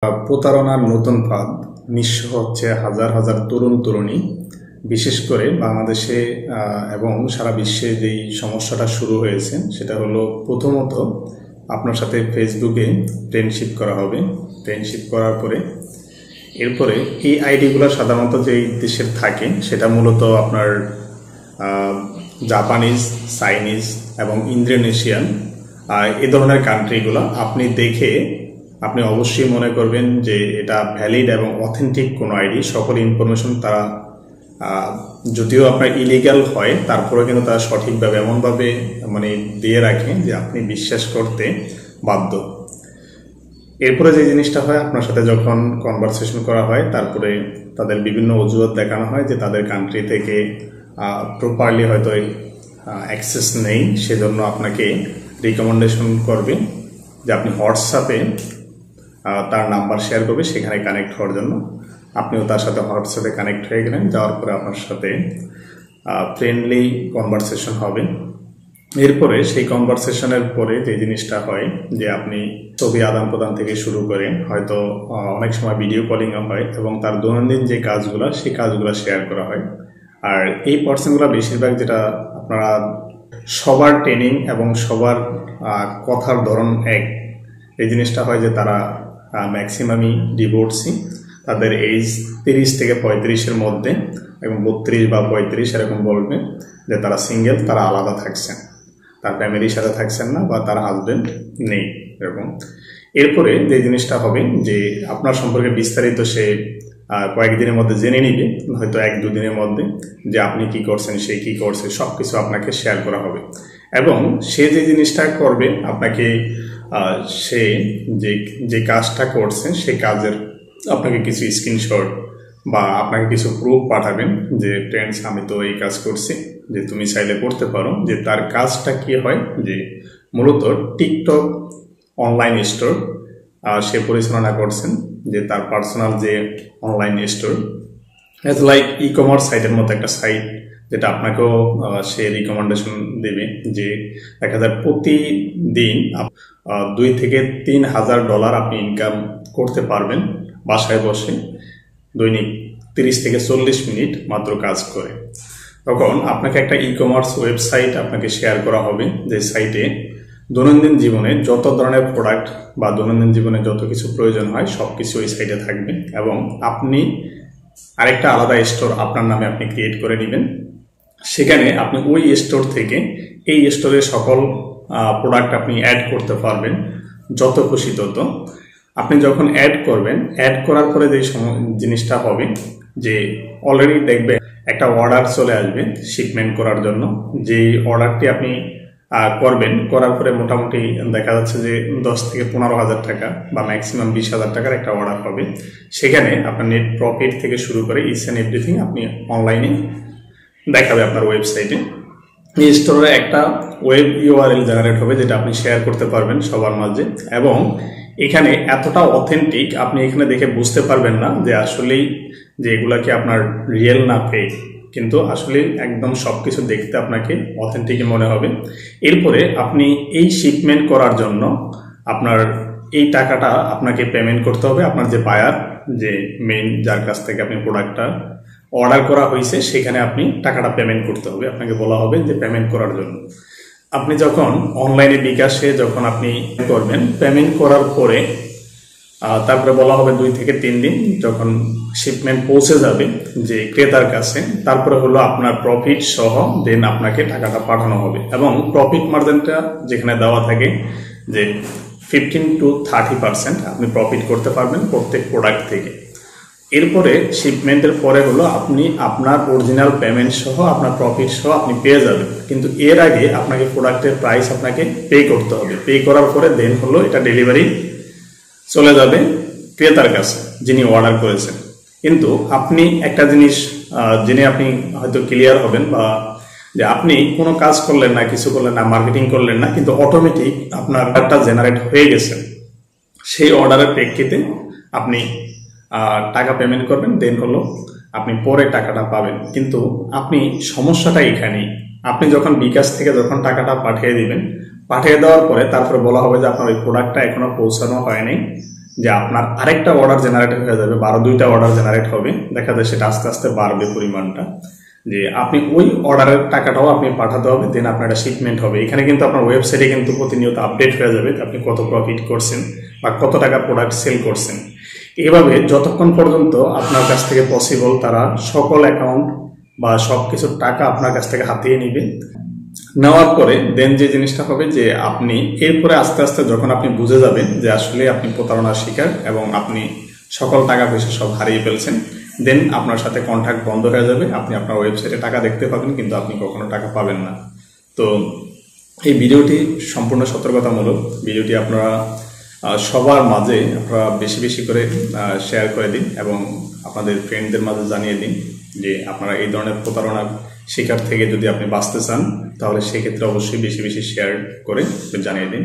প্রতারণার নতুন ফাঁদ নিঃস্ব হচ্ছে হাজার হাজার তরুণ তরুণী, বিশেষ করে বাংলাদেশে এবং সারা বিশ্বে যেই সমস্যাটা শুরু হয়েছে সেটা হলো, প্রথমত আপনার সাথে ফেসবুকে ফ্রেন্ডশিপ করা হবে। ফ্রেন্ডশিপ করার পরে এরপরে এই আইডিগুলো সাধারণত যেই দেশের থাকে সেটা মূলত আপনার জাপানিজ, চাইনিজ এবং ইন্দোনেশিয়ান, এ ধরনের কান্ট্রিগুলো আপনি দেখে আপনি অবশ্যই মনে করবেন যে এটা ভ্যালিড এবং অথেন্টিক কোনো আইডি। সকল ইনফরমেশন তারা যদিও আপনার ইলিগাল হয়, তারপরে কিন্তু তারা সঠিকভাবে এমনভাবে দিয়ে রাখে যে আপনি বিশ্বাস করতে বাধ্য। এরপরে যে জিনিসটা হয়, আপনার সাথে যখন কনভারসেশন করা হয় তারপরে তাদের বিভিন্ন অজুহাত দেখানো হয় যে তাদের কান্ট্রি থেকে প্রপারলি হয়তো অ্যাক্সেস নেই, সেজন্য আপনাকে রিকমেন্ডেশন করবে যে আপনি হোয়াটসঅ্যাপে তার নাম্বার শেয়ার করবে, সেখানে কানেক্ট হওয়ার জন্য। আপনিও তার সাথে হোয়াটসঅ্যাপে কানেক্ট হয়ে গেলেন, যাওয়ার পরে আপনার সাথে ফ্রেন্ডলি কনভারসেশন হবে। এরপরে সেই কনভারসেশনের পরে যে জিনিসটা হয় যে আপনি ছবি আদান প্রদান থেকে শুরু করে হয়তো অনেক সময় ভিডিও কলিংও হয় এবং তার দৈনন্দিন যে কাজগুলো সেই কাজগুলো শেয়ার করা হয়। আর এই পার্সনগুলো বেশিরভাগ, যেটা আপনারা সবার ট্রেনিং এবং সবার কথার ধরন এক, এই জিনিসটা হয় যে তারা ম্যাক্সিমামই ডিভোর্সি, তাদের এজ 30 থেকে 35-এর মধ্যে এবং 32 বা 35 এরকম বলবে যে তারা সিঙ্গেল, তারা আলাদা থাকছেন, তার ফ্যামিলির সাথে থাকছেন না বা তার হাজবেন্ড নেই এরকম। এরপরে যে জিনিসটা হবে যে আপনার সম্পর্কে বিস্তারিত সে কয়েকদিনের মধ্যে জেনে নিবে, হয়তো 1-2 দিনের মধ্যে, যে আপনি কি করছেন, সে কি করছে, সব কিছু আপনাকে শেয়ার করা হবে। এবং সে যে জিনিসটা করবে, আপনাকে সে যে কাজটা করছে সেই কাজের আপনাকে কিছু স্ক্রিনশট বা আপনাকে কিছু প্রুফ পাঠাবেন যে ফ্রেন্ডস, আমি তো এই কাজ করছি, যে তুমি চাইলে করতে পারো। যে তার কাজটা কি হয়, যে মূলত টিকটক অনলাইন স্টোর সে পরিচালনা করছেন, যে তার পার্সোনাল যে online store, as like e commerce সাইটের মতো একটা সাইট, যেটা আপনাকেও সে রিকমেন্ডেশন দেবে যে প্রতিদিন 2 থেকে 3 হাজার ডলার আপনি ইনকাম করতে পারবেন বাসায় বসে, দৈনিক 30 থেকে 40 মিনিট মাত্র কাজ করে। তখন আপনাকে একটা ই কমার্স ওয়েবসাইট আপনাকে শেয়ার করা হবে, যে সাইটে দৈনন্দিন জীবনে যত ধরনের প্রোডাক্ট বা দৈনন্দিন জীবনে যত কিছু প্রয়োজন হয় সব কিছু ওই সাইটে থাকবে। এবং আপনি আরেকটা আলাদা স্টোর আপনার নামে আপনি ক্রিয়েট করে নেবেন, সেখানে আপনি ওই স্টোর থেকে এই স্টোরে সকল প্রোডাক্ট আপনি অ্যাড করতে পারবেন, যত খুশি তত। আপনি যখন অ্যাড করবেন, অ্যাড করার পরে যে জিনিসটা হবে যে অলরেডি দেখবে একটা অর্ডার চলে আসবে শিপমেন্ট করার জন্য। যে অর্ডারটি আপনি করবেন, করার পরে মোটামুটি দেখা যাচ্ছে যে 10 থেকে 15 হাজার টাকা বা ম্যাক্সিমাম 20 হাজার টাকার একটা অর্ডার হবে। সেখানে আপনার নেট প্রফিট থেকে শুরু করে ইচ অ্যান্ড এভরিথিং আপনি অনলাইনে দেখাবে আপনার ওয়েবসাইটে। এই স্টোরে একটা ওয়েব ইউআরএল জেনারেট হবে, যেটা আপনি শেয়ার করতে পারবেন সবার মাঝে। এবং এখানে এতটা অথেন্টিক, আপনি এখানে দেখে বুঝতে পারবেন না যে আসলেই যে এগুলা কি আপনার রিয়েল না ফেক, কিন্তু আসলে একদম সবকিছু দেখতে আপনাকে অথেন্টিকই মনে হবে। এরপরে আপনি এই শিপমেন্ট করার জন্য আপনার এই টাকাটা আপনাকে পেমেন্ট করতে হবে। আপনার যে বায়ার, যে মেইন যার কাছ থেকে আপনি প্রোডাক্টটা অর্ডার করা হয়েছে, সেখানে আপনি টাকাটা পেমেন্ট করতে হবে। আপনাকে বলা হবে যে পেমেন্ট করার জন্য। আপনি যখন অনলাইনে বিকাশে যখন আপনি করবেন, পেমেন্ট করার পরে তারপরে বলা হবে 2 থেকে 3 দিন যখন শিপমেন্ট পৌঁছে যাবে যে ক্রেতার কাছে, তারপরে হলো আপনার প্রফিট সহ দেন আপনাকে টাকাটা পাঠানো হবে। এবং প্রফিট মার্জিনটা যেখানে দেওয়া থাকে যে 15 to 30% আপনি প্রফিট করতে পারবেন প্রত্যেক প্রোডাক্ট থেকে। এরপরে শিপমেন্টের পরে হলো আপনি আপনার অরিজিনাল পেমেন্ট সহ আপনার প্রফিট সহ আপনি পেয়ে যাবেন। কিন্তু এর আগে আপনাকে প্রোডাক্টের প্রাইস আপনাকে পে করতে হবে। পে করার পরে দেন হলো এটা ডেলিভারি চলে যাবে ক্রেতার কাছে, যিনি অর্ডার করেছেন। কিন্তু আপনি একটা জিনিস জেনে আপনি হয়তো ক্লিয়ার হবেন, বা যে আপনি কোনো কাজ করলেন না, কিছু করলেন না, মার্কেটিং করলেন না, কিন্তু অটোমেটিক আপনার অর্ডারটা জেনারেট হয়ে গেছে। সেই অর্ডারের প্রেক্ষিতে আপনি টাকা পেমেন্ট করবেন, দেন হলো আপনি পরে টাকাটা পাবেন। কিন্তু আপনি সমস্যাটা এখানেই, আপনি যখন বিকাশ থেকে যখন টাকাটা পাঠিয়ে দিবেন, পাঠিয়ে দেওয়ার পরে তারপরে বলা হবে যে আপনার ওই প্রোডাক্টটা এখনো পৌঁছানো হয়নি, যে আপনার আরেকটা অর্ডার জেনারেট হয়ে যাবে, 12টা অর্ডার জেনারেট হবে, দেখা যায় সেটা আস্তে আস্তে বাড়বে পরিমাণটা, যে আপনি ওই অর্ডারের টাকাটাও আপনি পাঠাতে হবে, দেন আপনার একটা শিপমেন্ট হবে। এখানে কিন্তু আপনার ওয়েবসাইটে কিন্তু প্রতিনিয়ত আপডেট হয়ে যাবে আপনি কত প্রফিট করছেন বা কত টাকা প্রোডাক্ট সেল করছেন। এভাবে যতক্ষণ পর্যন্ত আপনার কাছ থেকে পসিবল তারা সকল অ্যাকাউন্ট বা সব কিছুর টাকা আপনার কাছ থেকে হাতিয়ে নিবে। নেওয়ার পরে দেন যে জিনিসটা হবে যে আপনি এরপরে আস্তে আস্তে যখন আপনি বুঝে যাবেন যে আসলে আপনি প্রতারণার শিকার এবং আপনি সকল টাকা পয়সা সব হারিয়ে ফেলছেন, দেন আপনার সাথে কন্ট্যাক্ট বন্ধ হয়ে যাবে। আপনি আপনার ওয়েবসাইটে টাকা দেখতে পাবেন কিন্তু আপনি কখনো টাকা পাবেন না। তো এই ভিডিওটি সম্পূর্ণ সতর্কতামূলক। ভিডিওটি আপনারা সবার মাঝে আপনারা বেশি বেশি করে শেয়ার করে দিন এবং আপনাদের ফ্রেন্ডদের মাঝে জানিয়ে দিন যে আপনারা এই ধরনের প্রতারণার শিকার থেকে যদি আপনি বাঁচতে চান তাহলে সেক্ষেত্রে অবশ্যই বেশি বেশি শেয়ার করে জানিয়ে দিন।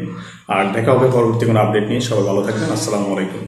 আর দেখা হবে পরবর্তী কোনো আপডেট নিয়ে। সবাই ভালো থাকবেন। আসসালামু আলাইকুম।